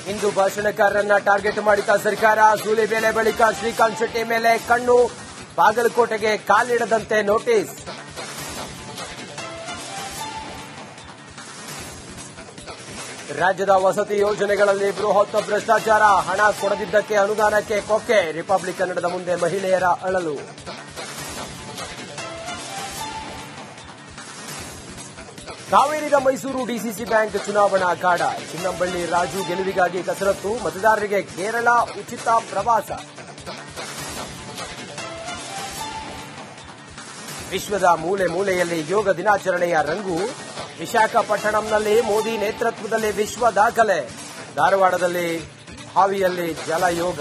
ಇಂದು ಭಾಷಣಕಾರರನ್ನ target ಮಾಡಿದ ಸರ್ಕಾರ. ಸೂಲಿಬೇಲೆ ಬಳಿಕ ಶ್ರೀಕಾಂತ್ ಶೆಟ್ಟಿ ಮೇಲೆ ಕಣ್ಣು. ಬಾಗಲಕೋಟೆಗೆ ಕಾಲಿಡದಂತೆ ನೋಟಿಸ್. ರಾಜ್ಯದ ವಸತಿ ಯೋಜನೆಗಳಲ್ಲಿ ಬೃಹತ್ ಭ್ರಷ್ಟಾಚಾರ. ಹಣ ಕೊಡದಿದ್ದಕ್ಕೆ ಅನುದಾನಕ್ಕೆ ಕೊಕ್ಕೆ. ರಿಪಬ್ಲಿಕ್ ಕನ್ನಡದ ಮುಂದೆ ಮಹಿಳೆಯರ ಅಳಲು. ಕಾವೇರಿದ ಮೈಸೂರು ಡಿಸಿಸಿ ಬ್ಯಾಂಕ್ ಚುನಾವಣಾ ಅಖಾಡ. ಚಿನ್ನಂಬಳ್ಳಿ ರಾಜು ಗೆಲುವಿಗಾಗಿ ಕಸರತ್ತು. ಮತದಾರರಿಗೆ ಕೇರಳ ಉಚಿತ ಪ್ರವಾಸ. ವಿಶ್ವದ ಮೂಲೆ ಮೂಲೆಯಲ್ಲಿ ಯೋಗ ದಿನಾಚರಣೆಯ ರಂಗು. ವಿಶಾಖಪಟ್ಟಣಂನಲ್ಲಿ ಮೋದಿ ನೇತೃತ್ವದಲ್ಲಿ ವಿಶ್ವ ದಾಖಲೆ. ಧಾರವಾಡದಲ್ಲಿ ಹಾವಿಯಲ್ಲಿ ಜಲಯೋಗ.